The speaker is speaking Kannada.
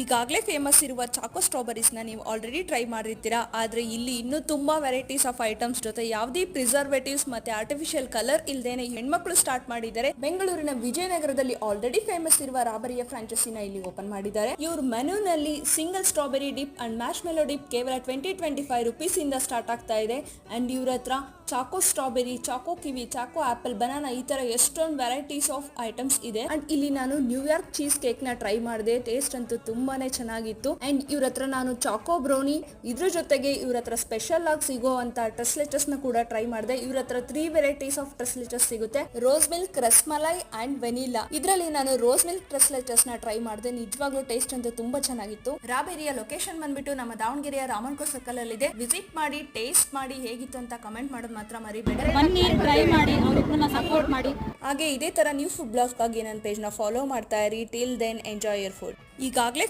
ಈಗಾಗಲೇ ಫೇಮಸ್ ಇರುವ ಚಾಕೋ ಸ್ಟ್ರಾಬೆರೀಸ್ನ ನೀವು ಆಲ್ರೆಡಿ ಟ್ರೈ ಮಾಡಿರ್ತೀರಾ, ಆದರೆ ಇಲ್ಲಿ ಇನ್ನೂ ತುಂಬಾ ವೆರೈಟೀಸ್ ಆಫ್ ಐಟಮ್ಸ್ ಜೊತೆ ಯಾವುದೇ ಪ್ರಿಸರ್ವೇಟಿವ್ಸ್ ಮತ್ತೆ ಆರ್ಟಿಫಿಷಿಯಲ್ ಕಲರ್ ಇಲ್ಲದೇನೆ ಹೆಣ್ಮಕ್ಳು ಸ್ಟಾರ್ಟ್ ಮಾಡಿದ್ದಾರೆ. ಬೆಂಗಳೂರಿನ ವಿಜಯನಗರದಲ್ಲಿ ಆಲ್ರೆಡಿ ಫೇಮಸ್ ಇರುವ ರಾಬರಿಯ ಫ್ರಾಂಚೈಸಿನ ಇಲ್ಲಿ ಓಪನ್ ಮಾಡಿದ್ದಾರೆ. ಇವ್ರ ಮೆನುನಲ್ಲಿ single strawberry dip and marshmallow dip ಕೇವಲ 20-25 ರುಪೀಸ್ ಇಂದ ಸ್ಟಾರ್ಟ್ ಆಗ್ತಾ ಇದೆ. ಅಂಡ್ ಇವ್ರ ಹತ್ರ ಚಾಕೋ ಸ್ಟ್ರಾಬೆರಿ, ಚಾಕೋ ಕಿವಿ, ಚಾಕೋ ಆಪಲ್, ಬನಾನಾ ಈ ತರ ಎಷ್ಟೊಂದು ವೆರೈಟೀಸ್ ಆಫ್ ಐಟಮ್ಸ್ ಇದೆ. ಅಂಡ್ ಇಲ್ಲಿ ನಾನು ನ್ಯೂಯಾರ್ಕ್ ಚೀಸ್ ಕೇಕ್ ನ ಟ್ರೈ ಮಾಡಿದೆ. ಟೇಸ್ಟ್ ಅಂತೂ ತುಂಬಾನೇ ಚೆನ್ನಾಗಿತ್ತು. ಅಂಡ್ ಇವ್ರ ಹತ್ರ ನಾನು ಚಾಕೋ ಬ್ರೌನಿ, ಇದ್ರ ಜೊತೆಗೆ ಇವ್ರ ಹತ್ರ ಸ್ಪೆಷಲ್ ಆಗಿ ಸಿಗೋ ಅಂತ ಟ್ರೆಸ್ಲೆಚಸ್ ನ ಕೂಡ ಟ್ರೈ ಮಾಡಿದೆ. ಇವ್ರ ಹತ್ರ 3 ವೆರೈಟೀಸ್ ಆಫ್ ಟ್ರೆಸ್ಲೆಚಸ್ ಸಿಗುತ್ತೆ, rose milk, rasmalai and vanilla. ಇದರಲ್ಲಿ ನಾನು ರೋಸ್ ಮಿಲ್ಕ್ ಟ್ರೆಸ್ಲೆಚಸ್ ನ ಟ್ರೈ ಮಾಡಿದೆ. ನಿಜವಾಗ್ಲೂ ಟೇಸ್ಟ್ ಅಂತೂ ತುಂಬಾ ಚೆನ್ನಾಗಿತ್ತು. ರಾಬೇರಿಯ ಲೊಕೇಶನ್ ಬಂದ್ಬಿಟ್ಟು ನಮ್ಮ ದಾವಣಗೆರೆಯ ರಾಮನ್ಕೋ ಸರ್ಕಲ್ ಅಲ್ಲಿ ಇದೆ. ವಿಸಿಟ್ ಮಾಡಿ, ಟೇಸ್ಟ್ ಮಾಡಿ ಹೇಗಿತ್ತು ಅಂತ ಕಮೆಂಟ್ ಮಾಡೋದು ಮಾತ್ರ ಮರಿಬೇಡಿ. ಬನ್ನಿ, ಟ್ರೈ ಮಾಡಿ, ಅವ್ರನ್ನ ಸಪೋರ್ಟ್ ಮಾಡಿ. ಹಾಗೆ ಇದೇ ತರ ನ್ಯೂ ಫುಡ್ ಬ್ಲಾಗ್ಸ್ಗಾಗಿ ನನ್ನ ಪೇಜ್ ನ ಫಾಲೋ ಮಾಡ್ತಾ ಇರಿ. Till then enjoy your food. ಈಗಾಗಲೇ